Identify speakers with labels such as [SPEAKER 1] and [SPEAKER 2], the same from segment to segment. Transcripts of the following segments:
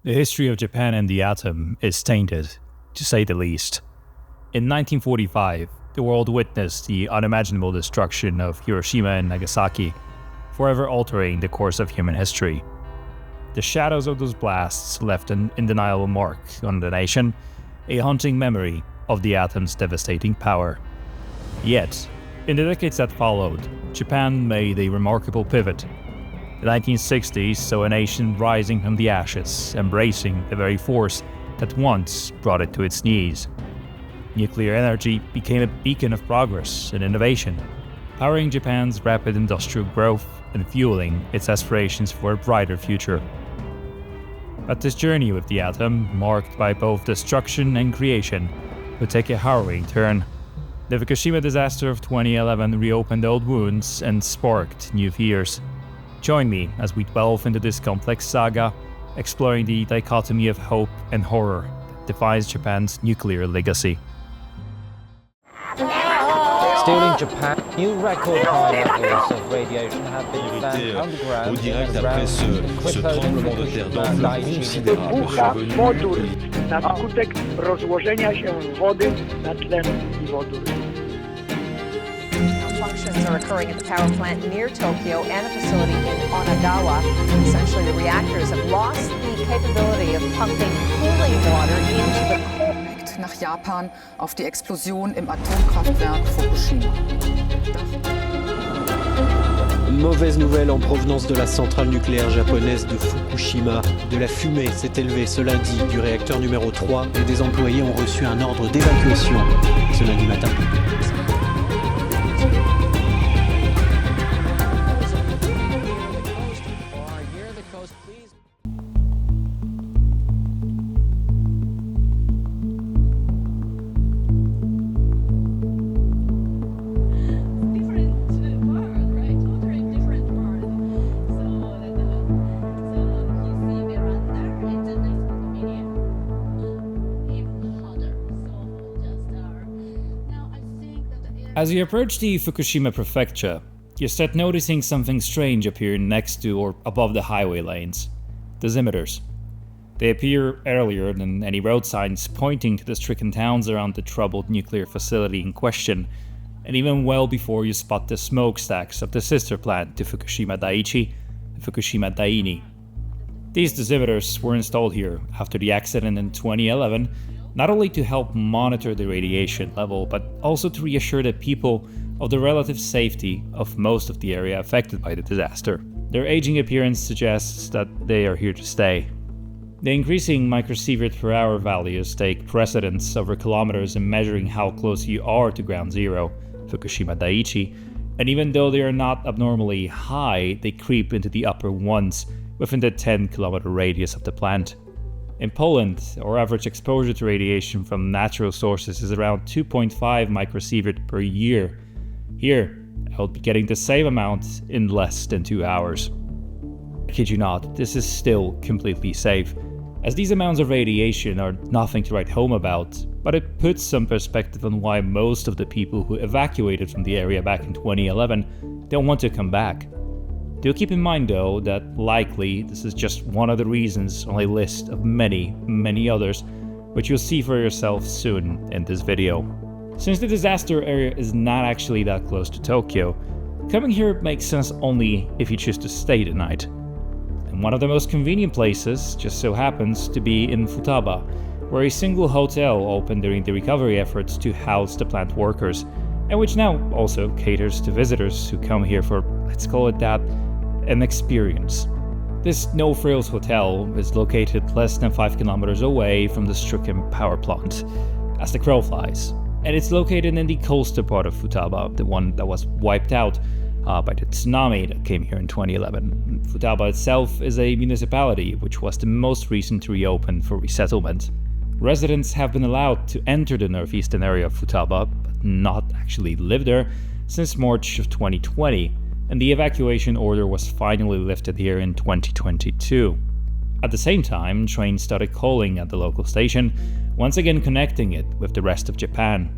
[SPEAKER 1] The history of Japan and the atom is tainted, to say the least. In 1945, the world witnessed the unimaginable destruction of Hiroshima and Nagasaki, forever altering the course of human history. The shadows of those blasts left an indeniable mark on the nation, a haunting memory of the atom's devastating power. Yet, in the decades that followed, Japan made a remarkable pivot. The 1960s saw a nation rising from the ashes, embracing the very force that once brought it to its knees. Nuclear energy became a beacon of progress and innovation, powering Japan's rapid industrial growth and fueling its aspirations for a brighter future. But this journey with the atom, marked by both destruction and creation, would take a harrowing turn. The Fukushima disaster of 2011 reopened old wounds and sparked new fears. Join me as we delve into this complex saga, exploring the dichotomy of hope and horror that defines Japan's nuclear legacy.
[SPEAKER 2] Still in Japan, new record high levels of radiation have been found underground and around
[SPEAKER 3] ce tremblement de terre d'ampleur considérable survenu.
[SPEAKER 4] Wodór na skutek rozłożenia się wody na tlen wodoru.
[SPEAKER 5] Functions are occurring at the power plant near Tokyo and a facility in Onagawa. Essentially, the reactors have lost the capability of pumping cooling water into the core.
[SPEAKER 6] Nach Japan auf die Explosion im Atomkraftwerk Fukushima.
[SPEAKER 7] Mauvaise nouvelle en provenance de la centrale nucléaire japonaise de Fukushima. De la fumée s'est élevée ce lundi du réacteur numéro 3 et des employés ont reçu un ordre d'évacuation ce lundi matin.
[SPEAKER 1] As you approach the Fukushima Prefecture, you start noticing something strange appear next to or above the highway lanes: dosimeters. They appear earlier than any road signs pointing to the stricken towns around the troubled nuclear facility in question, and even well before you spot the smokestacks of the sister plant to Fukushima Daiichi and Fukushima Daiichi. These dosimeters were installed here after the accident in 2011, not only to help monitor the radiation level, but also to reassure the people of the relative safety of most of the area affected by the disaster. Their aging appearance suggests that they are here to stay. The increasing microsievert per hour values take precedence over kilometers in measuring how close you are to ground zero, Fukushima Daiichi, and even though they are not abnormally high, they creep into the upper ones within the 10-kilometer radius of the plant. In Poland, our average exposure to radiation from natural sources is around 2.5 microsievert per year. Here, I will be getting the same amount in less than 2 hours. I kid you not, this is still completely safe, as these amounts of radiation are nothing to write home about, but it puts some perspective on why most of the people who evacuated from the area back in 2011 don't want to come back. Do keep in mind though that likely this is just one of the reasons on a list of many, many others, which you'll see for yourself soon in this video. Since the disaster area is not actually that close to Tokyo, coming here makes sense only if you choose to stay the night. And one of the most convenient places just so happens to be in Futaba, where a single hotel opened during the recovery efforts to house the plant workers, and which now also caters to visitors who come here for, let's call it that, an experience. This no-frills hotel is located less than 5 kilometers away from the stricken power plant, as the crow flies, and it's located in the coastal part of Futaba, the one that was wiped out by the tsunami that came here in 2011. Futaba itself is a municipality which was the most recent to reopen for resettlement. Residents have been allowed to enter the northeastern area of Futaba, but not actually live there, since March of 2020, and the evacuation order was finally lifted here in 2022. At the same time, trains started calling at the local station, once again connecting it with the rest of Japan.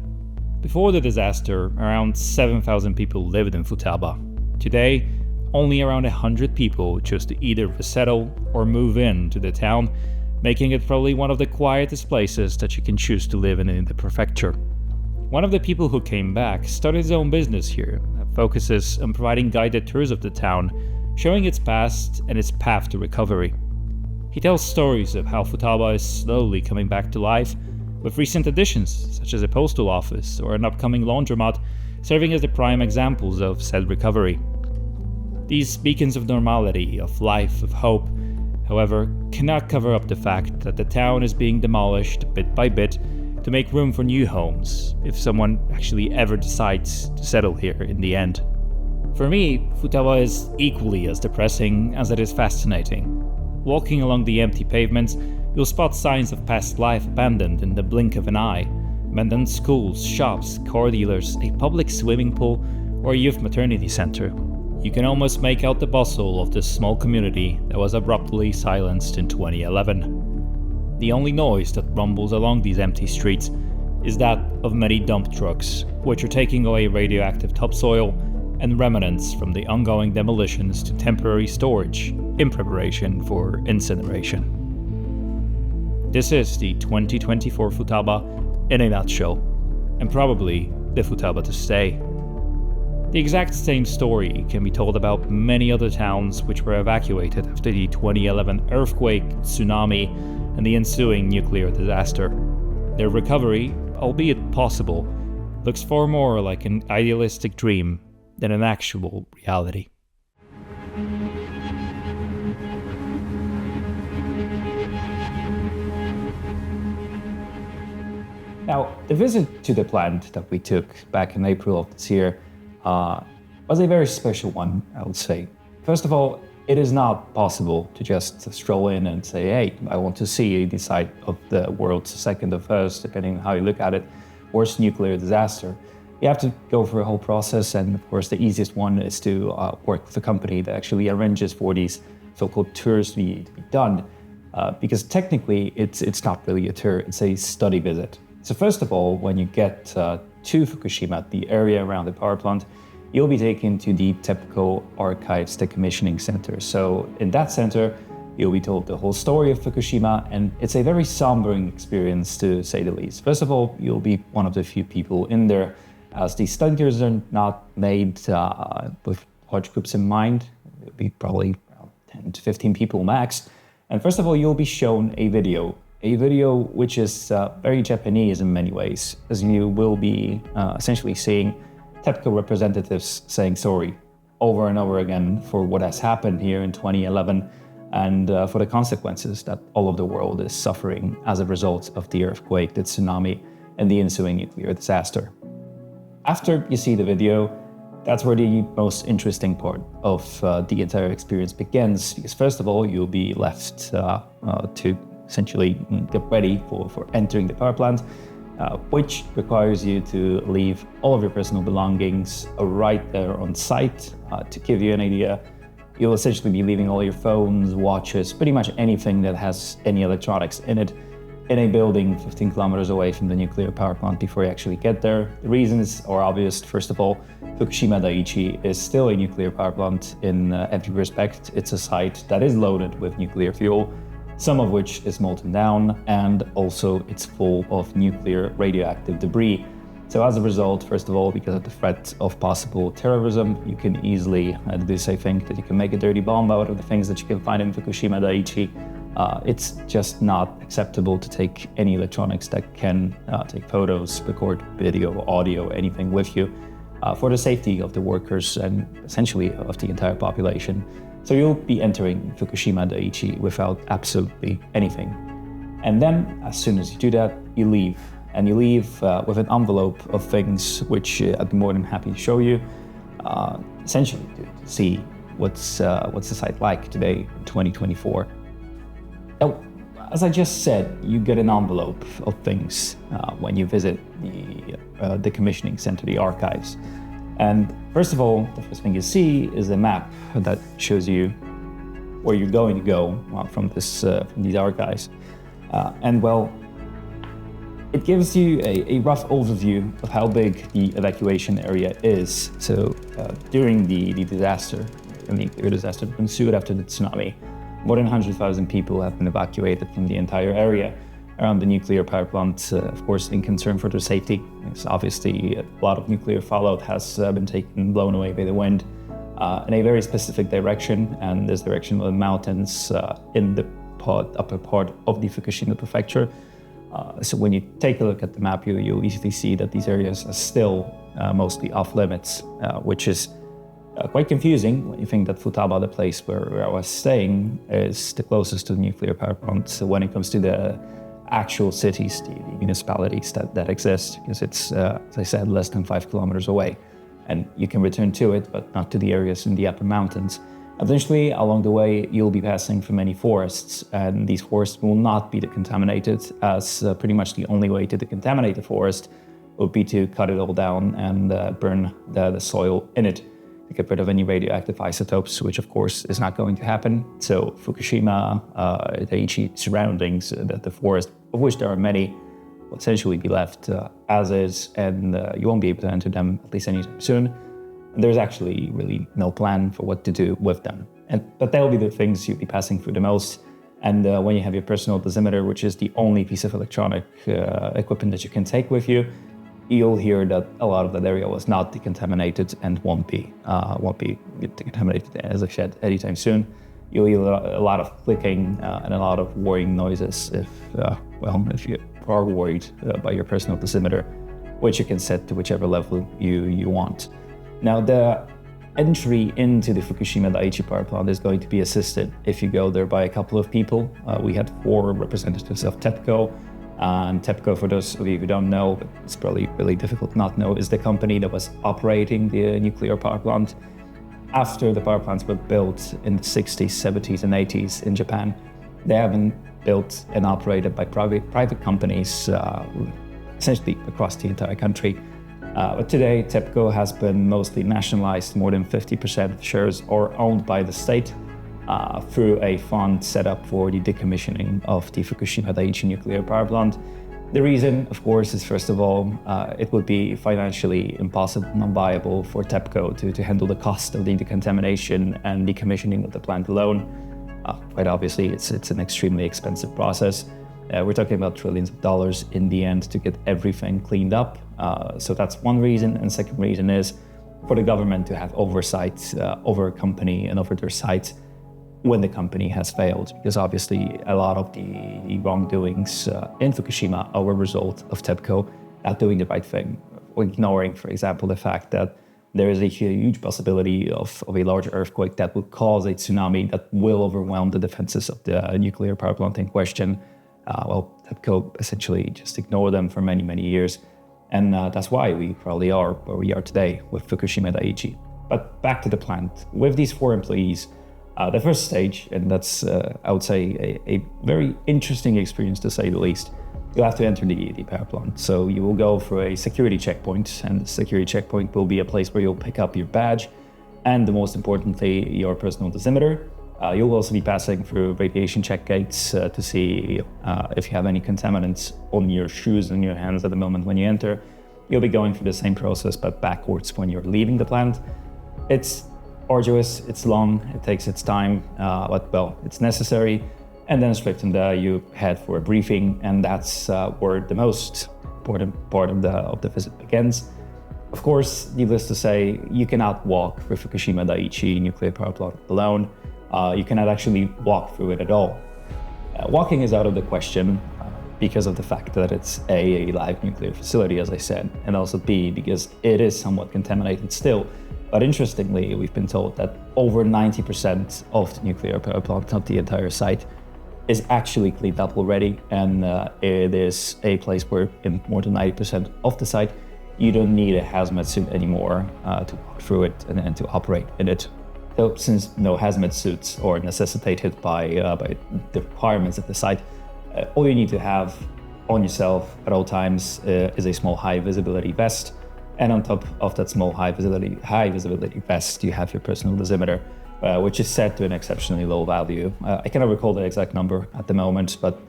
[SPEAKER 1] Before the disaster, around 7,000 people lived in Futaba. Today, only around 100 people chose to either resettle or move in to the town, making it probably one of the quietest places that you can choose to live in the prefecture. One of the people who came back started his own business here that focuses on providing guided tours of the town, showing its past and its path to recovery. He tells stories of how Futaba is slowly coming back to life, with recent additions such as a postal office or an upcoming laundromat serving as the prime examples of said recovery. These beacons of normality, of life, of hope, however, cannot cover up the fact that the town is being demolished bit by bit to make room for new homes, if someone actually ever decides to settle here in the end. For me, Futaba is equally as depressing as it is fascinating. Walking along the empty pavements, you'll spot signs of past life abandoned in the blink of an eye. Abandoned schools, shops, car dealers, a public swimming pool, or a youth maternity center. You can almost make out the bustle of this small community that was abruptly silenced in 2011. The only noise that rumbles along these empty streets is that of many dump trucks, which are taking away radioactive topsoil and remnants from the ongoing demolitions to temporary storage in preparation for incineration. This is the 2024 Futaba in a nutshell, and probably the Futaba to stay. The exact same story can be told about many other towns which were evacuated after the 2011 earthquake, tsunami, and the ensuing nuclear disaster. Their recovery, albeit possible, looks far more like an idealistic dream than an actual reality. Now, the visit to the plant that we took back in April of this year was a very special one, I would say. First of all, it is not possible to just stroll in and say, hey, I want to see the site of the world's second or first, depending on how you look at it, worst nuclear disaster. You have to go through a whole process, and of course the easiest one is to work with a company that actually arranges for these so-called tours to be done, because technically it's not really a tour, it's a study visit. So first of all, when you get to Fukushima, the area around the power plant, you'll be taken to the TEPCO Archives Decommissioning Center. So in that center, you'll be told the whole story of Fukushima, and it's a very sombering experience to say the least. First of all, you'll be one of the few people in there, as the study tours are not made with large groups in mind. It'll be probably around 10 to 15 people max. And first of all, you'll be shown a video which is very Japanese in many ways, as you will be essentially seeing TEPCO representatives saying sorry over and over again for what has happened here in 2011 and for the consequences that all of the world is suffering as a result of the earthquake, the tsunami, and the ensuing nuclear disaster. After you see the video, that's where the most interesting part of the entire experience begins, because first of all, you'll be left to essentially get ready for entering the power plant, which requires you to leave all of your personal belongings right there on site. To give you an idea, you'll essentially be leaving all your phones, watches, pretty much anything that has any electronics in it, in a building 15 kilometers away from the nuclear power plant before you actually get there. The reasons are obvious. First of all, Fukushima Daiichi is still a nuclear power plant in every respect. It's a site that is loaded with nuclear fuel, some of which is molten down, and also it's full of nuclear radioactive debris. So as a result, first of all, because of the threat of possible terrorism, you can easily, they say, think that you can make a dirty bomb out of the things that you can find in Fukushima Daiichi. It's just not acceptable to take any electronics that can take photos, record video, audio, anything with you for the safety of the workers and essentially of the entire population. So you'll be entering Fukushima Daiichi without absolutely anything. And then, as soon as you do that, you leave. And you leave with an envelope of things which I'd be more than happy to show you, essentially to see what's the site like today in 2024. Now, as I just said, you get an envelope of things when you visit the decommissioning center, the archives. And first of all, the first thing you see is a map that shows you where you're going to go from these archives. And well, it gives you a rough overview of how big the evacuation area is. So during the disaster, the nuclear disaster that ensued after the tsunami, More than 100,000 people have been evacuated from the entire area around the nuclear power plant, of course, in concern for their safety. It's obviously a lot of nuclear fallout has been blown away by the wind in a very specific direction, and this direction of the mountains in the upper part of the Fukushima Prefecture. So when you take a look at the map, you'll easily see that these areas are still mostly off limits, which is quite confusing when you think that Futaba, the place where I was staying, is the closest to the nuclear power plant. So when it comes to the actual cities, the municipalities that exist, because it's, as I said, less than 5 kilometers away. And you can return to it, but not to the areas in the upper mountains. Eventually, along the way, you'll be passing through many forests, and these forests will not be decontaminated, as pretty much the only way to decontaminate the forest would be to cut it all down and burn the soil in it to get rid of any radioactive isotopes, which of course is not going to happen. So Fukushima Daiichi surroundings, the forest, of which there are many, will essentially be left as is, and you won't be able to enter them at least anytime soon. And there's actually really no plan for what to do with them. But they'll be the things you'll be passing through the most. And when you have your personal dosimeter, which is the only piece of electronic equipment that you can take with you, you'll hear that a lot of that area was not decontaminated and won't be decontaminated, as I said, anytime soon. You'll hear a lot of clicking and a lot of worrying noises if you are worried by your personal dosimeter, which you can set to whichever level you want. Now, the entry into the Fukushima Daiichi power plant is going to be assisted if you go there by a couple of people. We had 4 representatives of TEPCO. And TEPCO, for those of you who don't know, but it's probably really difficult not know, is the company that was operating the nuclear power plant. After the power plants were built in the 60s, 70s, and 80s in Japan, they have been built and operated by private companies, essentially across the entire country. But today, TEPCO has been mostly nationalized. More than 50% of shares are owned by the state through a fund set up for the decommissioning of the Fukushima Daiichi nuclear power plant. The reason, of course, is first of all, it would be financially impossible, non-viable for TEPCO to handle the cost of the decontamination and decommissioning of the plant alone. Quite obviously, it's an extremely expensive process. We're talking about trillions of dollars in the end to get everything cleaned up. So that's one reason. And second reason is for the government to have oversight over a company and over their site when the company has failed, because obviously a lot of the wrongdoings in Fukushima are a result of TEPCO not doing the right thing, or ignoring, for example, the fact that there is a huge possibility of a large earthquake that will cause a tsunami that will overwhelm the defenses of the nuclear power plant in question. TEPCO essentially just ignored them for many, many years. And that's why we probably are where we are today with Fukushima Daiichi. But back to the plant. With these 4 employees, the first stage, and that's, I would say, a very interesting experience to say the least, you'll have to enter the power plant. So you will go through a security checkpoint, and the security checkpoint will be a place where you'll pick up your badge and, the most importantly, your personal dosimeter. You'll also be passing through radiation check gates to see if you have any contaminants on your shoes and your hands at the moment when you enter. You'll be going through the same process, but backwards when you're leaving the plant. It's arduous, it's long, it takes its time, but well, it's necessary. And then straight from there, you head for a briefing, and that's where the most important part of the visit begins. Of course, needless to say, you cannot walk through Fukushima Daiichi nuclear power plant alone. You cannot actually walk through it at all. Walking is out of the question because of the fact that it's A, live nuclear facility, as I said, and also B, because it is somewhat contaminated still. But interestingly, we've been told that over 90% of the nuclear power plant, not the entire site, is actually cleaned up already. And it is a place where in more than 90% of the site, you don't need a hazmat suit anymore to walk through it and to operate in it. So since no hazmat suits are necessitated by the requirements of the site, all you need to have on yourself at all times is a small high visibility vest. And on top of that small high visibility vest, you have your personal dosimeter, which is set to an exceptionally low value. I cannot recall the exact number at the moment, but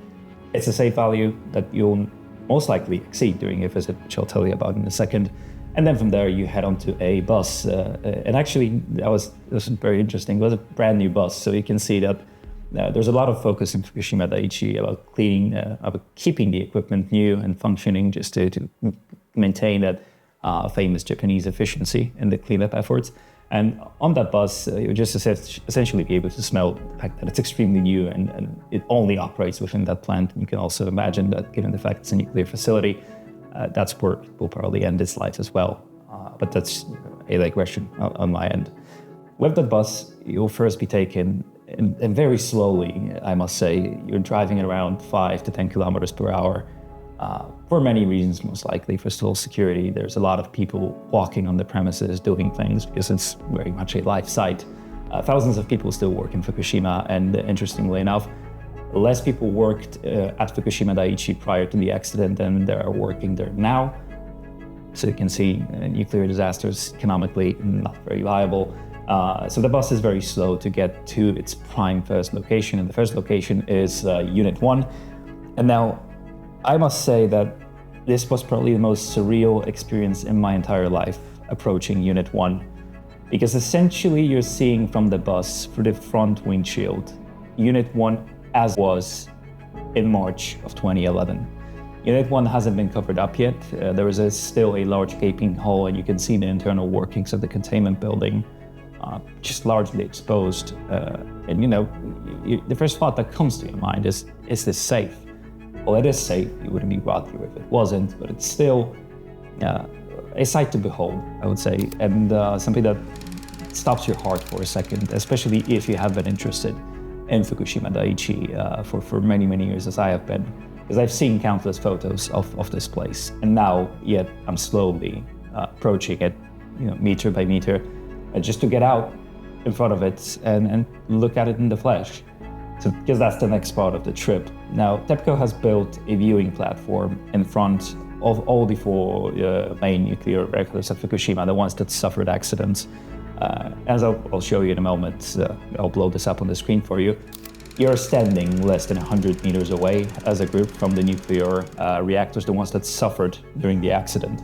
[SPEAKER 1] it's a safe value that you'll most likely exceed during a visit, which I'll tell you about in a second. And then from there, you head onto a bus. And actually, that was very interesting. It was a brand new bus. So you can see that there's a lot of focus in Fukushima Daiichi about cleaning, about keeping the equipment new and functioning, just to maintain that famous Japanese efficiency in the cleanup efforts. And on that bus, you just essentially be able to smell the fact that it's extremely new and it only operates within that plant. And you can also imagine that, given the fact it's a nuclear facility, that's where it will probably end its life as well. But that's a digression on my end. With the bus, you'll first be taken, and very slowly, I must say, you're driving at around 5 to 10 kilometers per hour. For many reasons, most likely. First of all, security. There's a lot of people walking on the premises, doing things, because it's very much a live site. Thousands of people still work in Fukushima, and interestingly enough, less people worked at Fukushima Daiichi prior to the accident than there are working there now. So you can see nuclear disasters economically not very viable. So the bus is very slow to get to its prime first location, and the first location is Unit 1. And now, I must say that this was probably the most surreal experience in my entire life, approaching Unit 1. Because essentially you're seeing from the bus through the front windshield, Unit 1 as was in March of 2011. Unit 1 hasn't been covered up yet. There is still a large gaping hole, and you can see the internal workings of the containment building just largely exposed. And the first thought that comes to your mind is this safe? Well, it is safe. You wouldn't be brought here if it wasn't, but it's still a sight to behold, I would say, and something that stops your heart for a second, especially if you have been interested in Fukushima Daiichi for many, many years, as I have been, because I've seen countless photos of this place, and now, yet, I'm slowly approaching it, meter by meter, just to get out in front of it and look at it in the flesh. So, because that's the next part of the trip. Now, TEPCO has built a viewing platform in front of all the four main nuclear reactors at Fukushima, the ones that suffered accidents. As I'll show you in a moment, I'll blow this up on the screen for you. You're standing less than 100 meters away as a group from the nuclear reactors, the ones that suffered during the accident.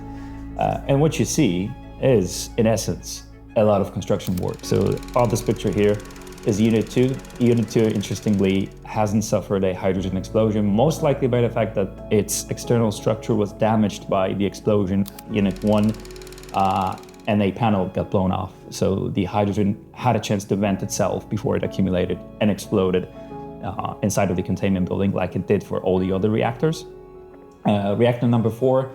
[SPEAKER 1] And what you see is, in essence, a lot of construction work. So on this picture here is Unit 2. Unit 2, interestingly, hasn't suffered a hydrogen explosion, most likely by the fact that its external structure was damaged by the explosion. Unit 1, and a panel got blown off. So the hydrogen had a chance to vent itself before it accumulated and exploded inside of the containment building, like it did for all the other reactors. Reactor number 4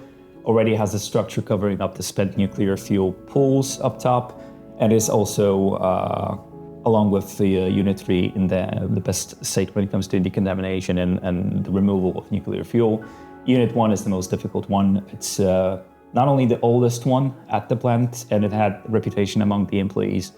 [SPEAKER 1] already has a structure covering up the spent nuclear fuel pools up top, and is also along with the Unit 3 in the best state when it comes to decontamination and the removal of nuclear fuel. Unit 1 is the most difficult one. It's not only the oldest one at the plant, and it had a reputation among the employees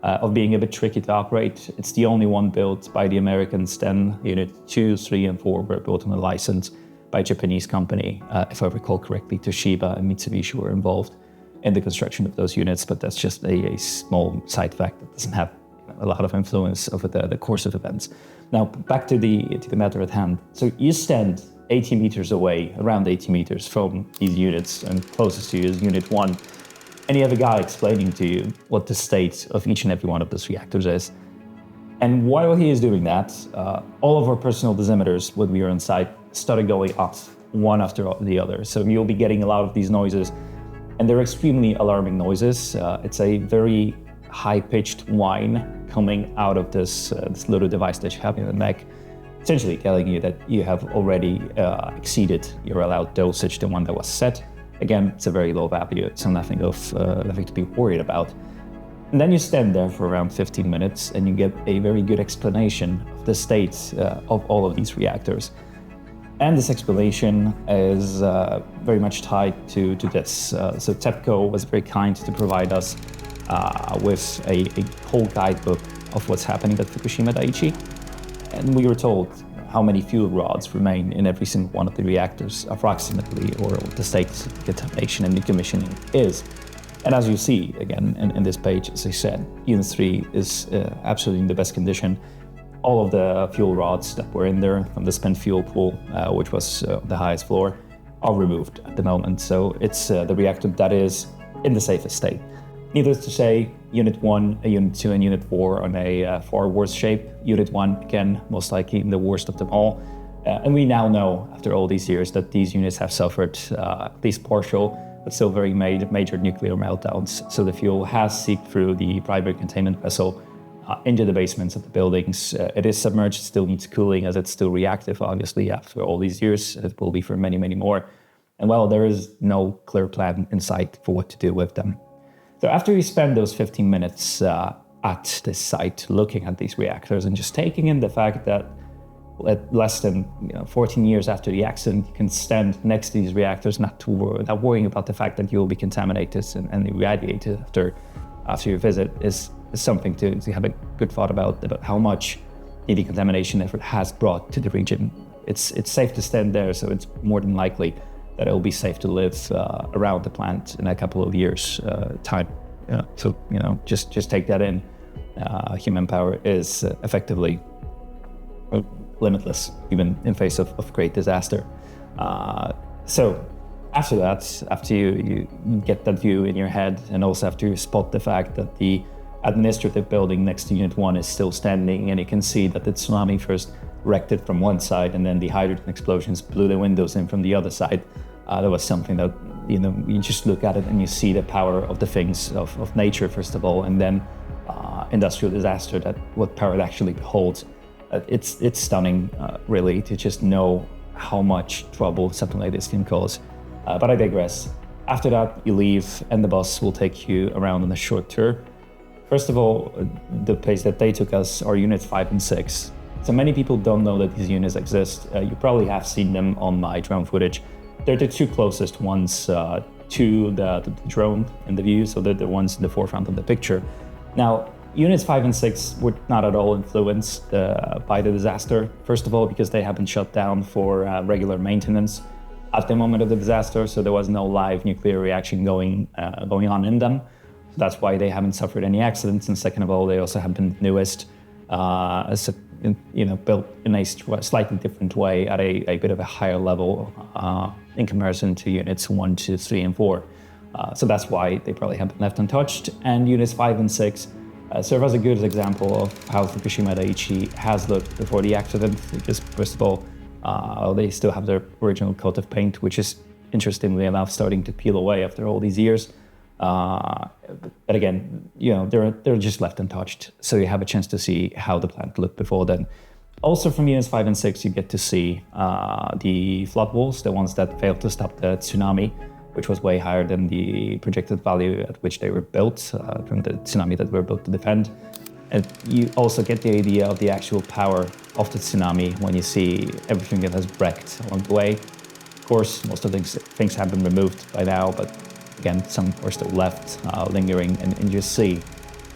[SPEAKER 1] of being a bit tricky to operate. It's the only one built by the Americans. Then Unit 2, 3, and 4 were built on a license by a Japanese company. If I recall correctly, Toshiba and Mitsubishi were involved in the construction of those units, but that's just a small side fact that doesn't have a lot of influence over the course of events. Now, back to the matter at hand. So you stand 80 meters away, around 80 meters from these units, and closest to you is Unit 1. And you have a guy explaining to you what the state of each and every one of those reactors is. And while he is doing that, all of our personal dosimeters, when we were on site, started going off one after the other. So you'll be getting a lot of these noises, and they're extremely alarming noises. It's a very high-pitched whine coming out of this little device that you have in the neck, essentially telling you that you have already exceeded your allowed dosage, the one that was set. Again, it's a very low value, so nothing to be worried about. And then you stand there for around 15 minutes, and you get a very good explanation of the state of all of these reactors. And this explanation is very much tied to this. So TEPCO was very kind to provide us with a whole guidebook of what's happening at Fukushima Daiichi. And we were told how many fuel rods remain in every single one of the reactors, approximately, or what the state of contamination and decommissioning is. And as you see, again, in this page, as I said, Unit 3 is absolutely in the best condition. All of the fuel rods that were in there from the spent fuel pool, which was the highest floor, are removed at the moment. So it's the reactor that is in the safest state. Needless to say, Unit 1, Unit 2, and Unit 4 are in a far worse shape. Unit 1, again, most likely the worst of them all. And we now know, after all these years, that these units have suffered at least partial, but still very major nuclear meltdowns. So the fuel has seeped through the primary containment vessel into the basements of the buildings. It is submerged, still needs cooling as it's still reactive, obviously, after all these years. It will be for many, many more. And well, there is no clear plan in sight for what to do with them. So after you spend those 15 minutes at this site looking at these reactors and just taking in the fact that at less than 14 years after the accident, you can stand next to these reactors, not worrying about the fact that you will be contaminated and irradiated after your visit, is something to have a good thought about how much the decontamination effort has brought to the region. It's safe to stand there, so it's more than likely that it will be safe to live around the plant in a couple of years' time. So just take that in. Human power is effectively limitless, even in face of great disaster. So after that, after you get that view in your head, and also after you spot the fact that the administrative building next to Unit 1 is still standing, and you can see that the tsunami first wrecked it from one side, and then the hydrogen explosions blew the windows in from the other side. That was something that, you just look at it and you see the power of the things of nature, first of all, and then industrial disaster, that what power it actually holds. It's stunning, really, to just know how much trouble something like this can cause. But I digress. After that, you leave, and the bus will take you around on a short tour. First of all, the place that they took us are Units 5 and 6. So many people don't know that these units exist. You probably have seen them on my drone footage. They're the two closest ones to the drone in the view, so they're the ones in the forefront of the picture. Now, Units 5 and 6 were not at all influenced by the disaster. First of all, because they have been shut down for regular maintenance at the moment of the disaster, so there was no live nuclear reaction going on in them. So that's why they haven't suffered any accidents. And second of all, they also have been the newest, built in a slightly different way at a bit of a higher level in comparison to Units 1, 2, 3, and 4. So that's why they probably have been left untouched. And Units 5 and 6 serve as a good example of how Fukushima Daiichi has looked before the accident, because first of all, they still have their original coat of paint, which is interestingly enough starting to peel away after all these years. But again, they're just left untouched, so you have a chance to see how the plant looked before then. Also from Units 5 and 6, you get to see the flood walls, the ones that failed to stop the tsunami, which was way higher than the projected value at which they were built from the tsunami that were built to defend. And you also get the idea of the actual power of the tsunami when you see everything that has wrecked along the way. Of course, most of the things have been removed by now, but again, some are still left lingering, and you just see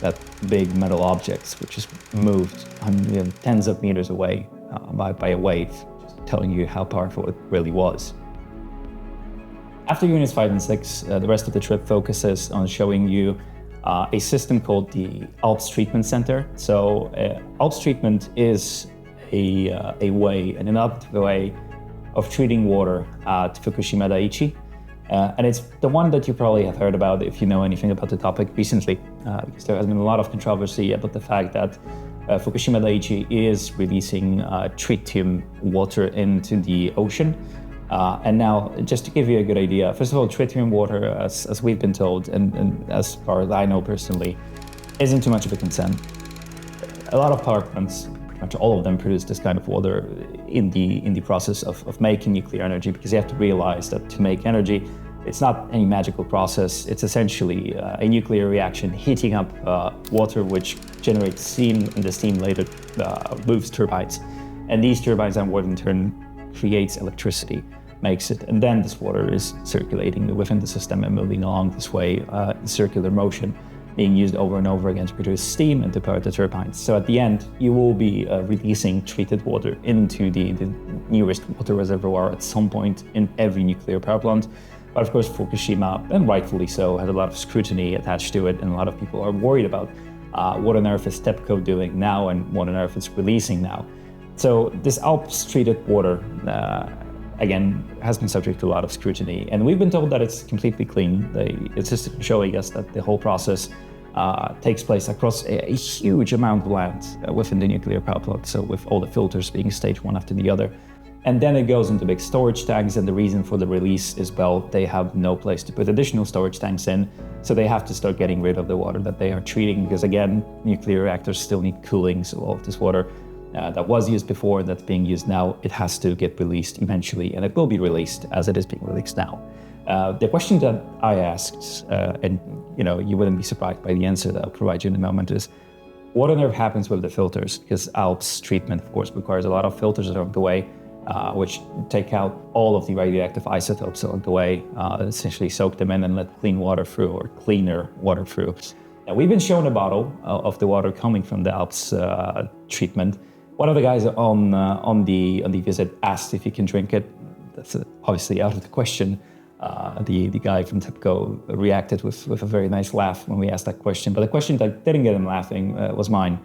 [SPEAKER 1] that big metal objects which is moved tens of meters away by a wave, just telling you how powerful it really was. After Units 5 and 6, the rest of the trip focuses on showing you a system called the Alps Treatment Center. So Alps Treatment is a way, an innovative way of treating water at Fukushima Daiichi. And it's the one that you probably have heard about if you know anything about the topic recently, because there has been a lot of controversy about the fact that Fukushima Daiichi is releasing tritium water into the ocean. And now, just to give you a good idea, first of all, tritium water, as we've been told, and as far as I know personally, isn't too much of a concern. A lot of power plants, pretty much all of them, produce this kind of water in the process of making nuclear energy, because you have to realize that to make energy, it's not any magical process. It's essentially a nuclear reaction heating up water, which generates steam, and the steam later moves turbines. And these turbines and water in turn creates electricity, makes it, and then this water is circulating within the system and moving along this way, in circular motion, being used over and over again to produce steam and to power the turbines. So at the end, you will be releasing treated water into the nearest water reservoir at some point in every nuclear power plant. But of course, Fukushima, and rightfully so, has a lot of scrutiny attached to it, and a lot of people are worried about what on earth is TEPCO doing now and what on earth it's releasing now. So this Alps treated water again, has been subject to a lot of scrutiny. And we've been told that it's completely clean. It's just showing us that the whole process takes place across a huge amount of land within the nuclear power plant, so with all the filters being staged one after the other. And then it goes into big storage tanks, and the reason for the release is, well, they have no place to put additional storage tanks in, so they have to start getting rid of the water that they are treating, because again, nuclear reactors still need cooling, so all of this water that was used before, that's being used now, it has to get released eventually, and it will be released as it is being released now. The question that I asked, and you wouldn't be surprised by the answer that I'll provide you in a moment, is what on earth happens with the filters? Because ALPS treatment, of course, requires a lot of filters along the way, which take out all of the radioactive isotopes along the way, essentially soak them in and let clean water through, or cleaner water through. Now, we've been shown a bottle of the water coming from the ALPS treatment. One of the guys on the visit asked if you can drink it. That's obviously out of the question. The guy from TEPCO reacted with a very nice laugh when we asked that question. But the question that didn't get him laughing was mine,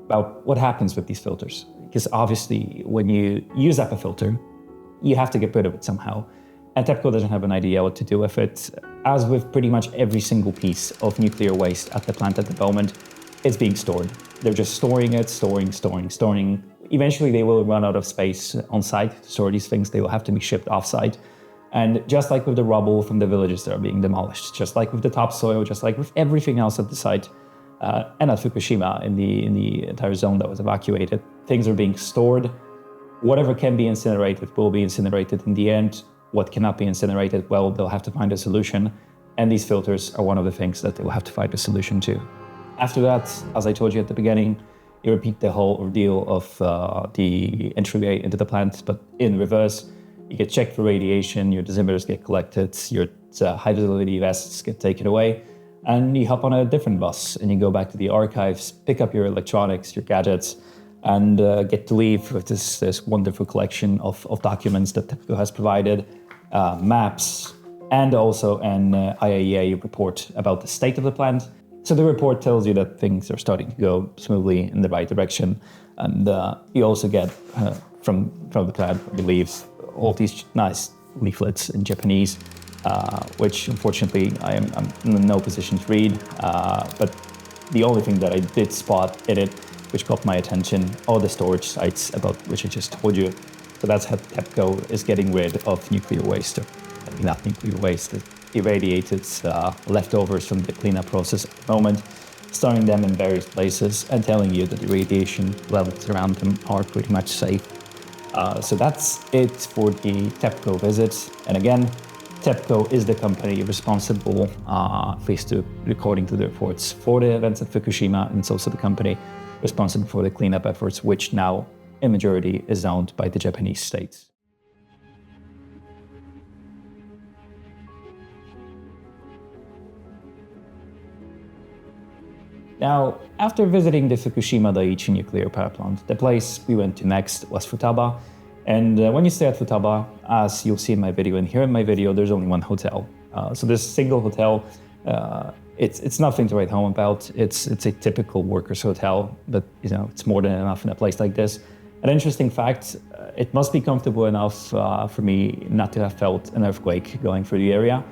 [SPEAKER 1] about what happens with these filters. Because obviously, when you use up a filter, you have to get rid of it somehow. And TEPCO doesn't have an idea what to do with it. As with pretty much every single piece of nuclear waste at the plant at the moment, it's being stored. They're just storing it, storing. Eventually, they will run out of space on site to store these things. They will have to be shipped off-site. And just like with the rubble from the villages that are being demolished, just like with the topsoil, just like with everything else at the site, and at Fukushima in the entire zone that was evacuated, things are being stored. Whatever can be incinerated will be incinerated in the end. What cannot be incinerated, well, they'll have to find a solution. And these filters are one of the things that they will have to find a solution to. After that, as I told you at the beginning, you repeat the whole ordeal of the entryway into the plant, but in reverse. You get checked for radiation, your dosimeters get collected, your high visibility vests get taken away, and you hop on a different bus and you go back to the archives, pick up your electronics, your gadgets, and get to leave with this wonderful collection of documents that TEPCO has provided, maps, and also an IAEA report about the state of the plant. So the report tells you that things are starting to go smoothly in the right direction, and you also get from the plant, I believe, all these nice leaflets in Japanese, which unfortunately I'm in no position to read. But the only thing that I did spot in it, which caught my attention, are the storage sites about which I just told you. So that's how TEPCO is getting rid of nuclear waste, or maybe not nuclear waste, irradiated leftovers from the cleanup process at the moment, storing them in various places and telling you that the radiation levels around them are pretty much safe. So that's it for the TEPCO visit. And again, TEPCO is the company responsible, at least according to the reports, for the events at Fukushima, and it's also the company responsible for the cleanup efforts, which now, in majority, is owned by the Japanese state. Now, after visiting the Fukushima Daiichi nuclear power plant, the place we went to next was Futaba. And when you stay at Futaba, as you'll see in my video and here in my video, there's only one hotel. So this single hotel, it's nothing to write home about. It's a typical workers' hotel, but it's more than enough in a place like this. An interesting fact, it must be comfortable enough for me not to have felt an earthquake going through the area.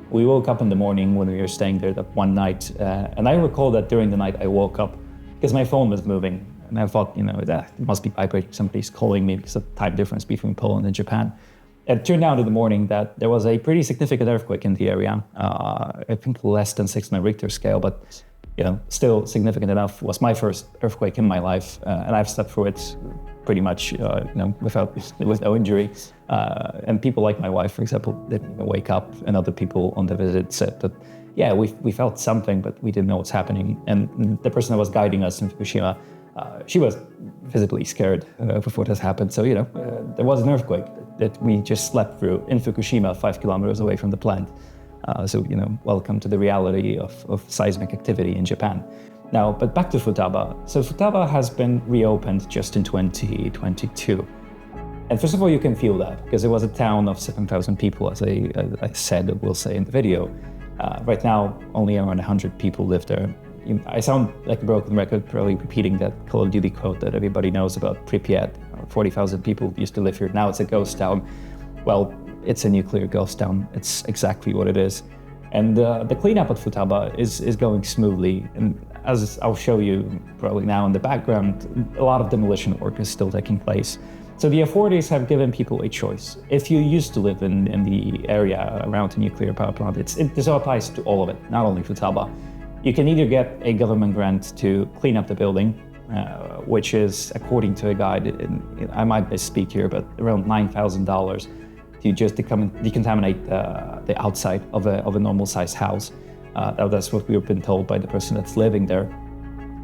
[SPEAKER 1] We woke up in the morning when we were staying there that one night, and I recall that during the night I woke up because my phone was moving, and I thought, that it must be vibrating, somebody's calling me because of the time difference between Poland and Japan. It turned out in the morning that there was a pretty significant earthquake in the area, I think less than 6 on a Richter scale, but still significant enough. It was my first earthquake in my life, and I've slept through it pretty much, with no injury. And people like my wife, for example, didn't even wake up. And other people on the visit said that, yeah, we felt something, but we didn't know what's happening. And the person that was guiding us in Fukushima, she was visibly scared of what has happened. So, there was an earthquake that we just slept through in Fukushima, 5 kilometers away from the plant. So, welcome to the reality of seismic activity in Japan. Now, but back to Futaba. So Futaba has been reopened just in 2022. And first of all, you can feel that because it was a town of 7,000 people, as I said, we'll say in the video. Right now, only around 100 people live there. I sound like a broken record, probably repeating that Call of Duty quote that everybody knows about Pripyat. 40,000 people used to live here. Now it's a ghost town. Well, it's a nuclear ghost town. It's exactly what it is. And the cleanup at Futaba is going smoothly. And as I'll show you probably now in the background, a lot of demolition work is still taking place. So the authorities have given people a choice. If you used to live in the area around the nuclear power plant, this applies to all of it, not only Futaba. You can either get a government grant to clean up the building, which is, according to a guide, I might misspeak here, but around $9,000 to just decontaminate the outside of a normal-sized house. That's what we've been told by the person that's living there.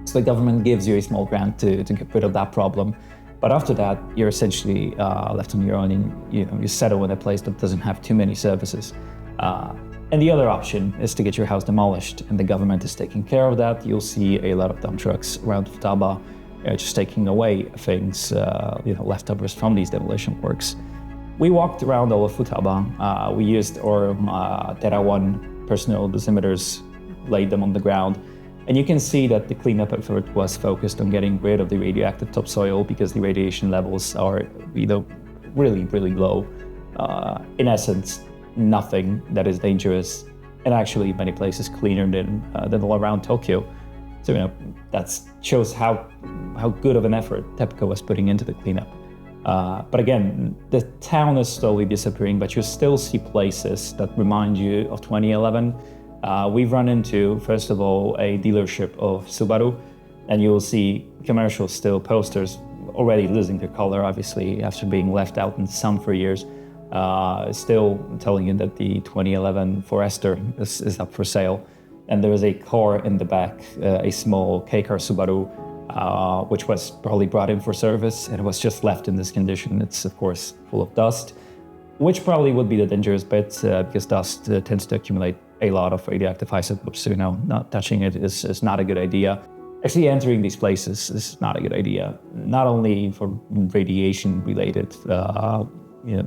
[SPEAKER 1] So the government gives you a small grant to get rid of that problem. But after that, you're essentially left on your own, and you settle in a place that doesn't have too many services. And the other option is to get your house demolished, and the government is taking care of that. You'll see a lot of dump trucks around Futaba just taking away things, leftovers from these demolition works. We walked around all of Futaba. We used our Terra 1 personal dosimeters, laid them on the ground. And you can see that the cleanup effort was focused on getting rid of the radioactive topsoil because the radiation levels are really, really low. In essence, nothing that is dangerous, and actually many places cleaner than all around Tokyo. So that shows how good of an effort TEPCO was putting into the cleanup. But again, the town is slowly disappearing, but you still see places that remind you of 2011. We've run into, first of all, a dealership of Subaru, and you'll see commercial still posters already losing their color, obviously, after being left out in the sun for years. Still telling you that the 2011 Forester is up for sale. And there is a car in the back, a small K-car Subaru, which was probably brought in for service, and it was just left in this condition. It's, of course, full of dust, which probably would be the dangerous bit, because dust tends to accumulate a lot of radioactive isotopes, so not touching it is not a good idea. Actually entering these places is not a good idea, not only for radiation-related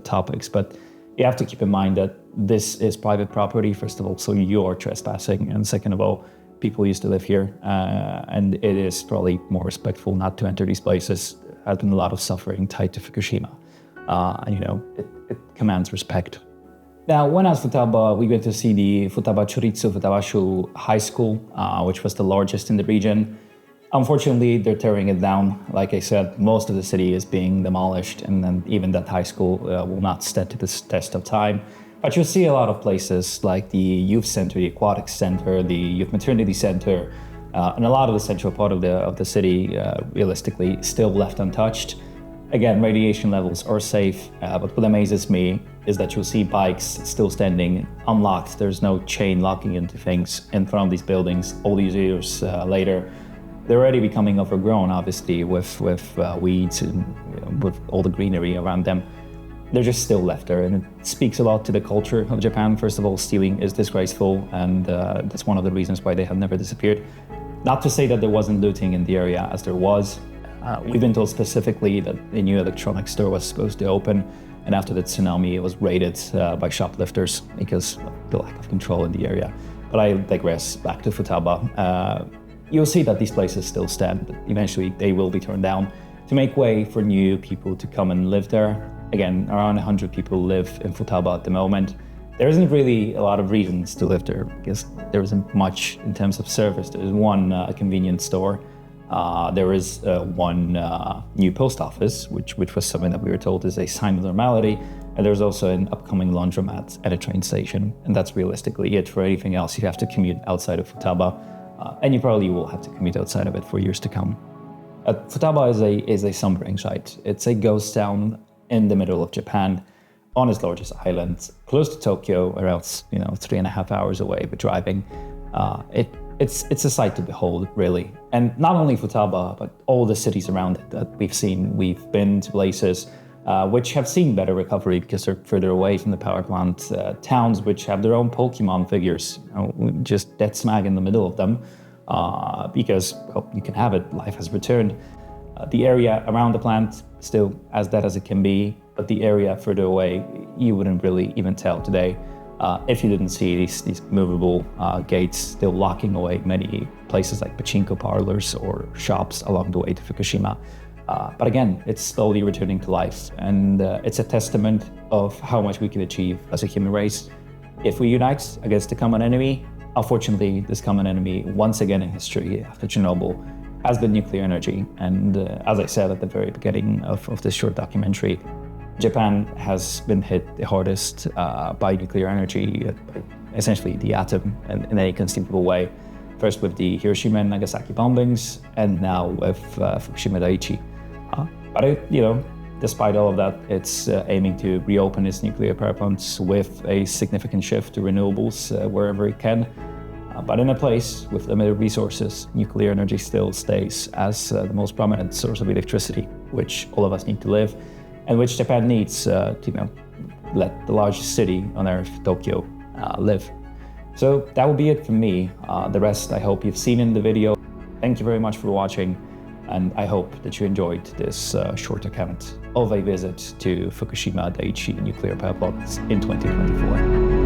[SPEAKER 1] topics, but you have to keep in mind that this is private property, first of all, so you're trespassing, and second of all, people used to live here, and it is probably more respectful not to enter these places. There has been a lot of suffering tied to Fukushima, and it commands respect. Now, when at Futaba, we went to see the Futaba Choritsu Futabashu High School, which was the largest in the region. Unfortunately, they're tearing it down. Like I said, most of the city is being demolished, and then even that high school will not stand to this test of time. But you'll see a lot of places like the youth center, the aquatics center, the youth maternity center, and a lot of the central part of the city, realistically, still left untouched. Again, radiation levels are safe, but what amazes me is that you'll see bikes still standing unlocked. There's no chain locking into things in front of these buildings all these years later. They're already becoming overgrown, obviously, with weeds and with all the greenery around them. They're just still left there, and it speaks a lot to the culture of Japan. First of all, stealing is disgraceful, and that's one of the reasons why they have never disappeared. Not to say that there wasn't looting in the area, as there was. We've been told specifically that a new electronics store was supposed to open, and after the tsunami, it was raided by shoplifters because of the lack of control in the area. But I digress. Back to Futaba. You'll see that these places still stand, but eventually they will be torn down to make way for new people to come and live there. Again, around 100 people live in Futaba at the moment. There isn't really a lot of reasons to live there because there isn't much in terms of service. There's one convenience store. There is one new post office, which was something that we were told is a sign of normality. And there's also an upcoming laundromat at a train station. And that's realistically it. For anything else, you have to commute outside of Futaba. And you probably will have to commute outside of it for years to come. Futaba is a sombering site. It's a ghost town in the middle of Japan, on its largest island, close to Tokyo, around 3.5 hours away by driving. It's a sight to behold, really. And not only Futaba, but all the cities around it that we've seen. We've been to places which have seen better recovery because they're further away from the power plant. Towns which have their own Pokemon figures, just dead smack in the middle of them, because you can have it, life has returned. The area around the plant, still as dead as it can be, but the area further away, you wouldn't really even tell today if you didn't see these movable gates still locking away many places like pachinko parlors or shops along the way to Fukushima. But again, it's slowly returning to life, and it's a testament of how much we can achieve as a human race if we unite against the common enemy. Unfortunately, this common enemy, once again in history after Chernobyl, has been nuclear energy. And as I said at the very beginning of this short documentary, Japan has been hit the hardest by nuclear energy, essentially the atom in any conceivable way. First with the Hiroshima and Nagasaki bombings, and now with Fukushima Daiichi. But despite all of that, it's aiming to reopen its nuclear power plants with a significant shift to renewables wherever it can. But in a place with limited resources, nuclear energy still stays as the most prominent source of electricity, which all of us need to live, and which Japan needs to let the largest city on Earth, Tokyo, live. So that will be it from me. The rest I hope you've seen in the video. Thank you very much for watching, and I hope that you enjoyed this short account of a visit to Fukushima Daiichi nuclear power plants in 2024.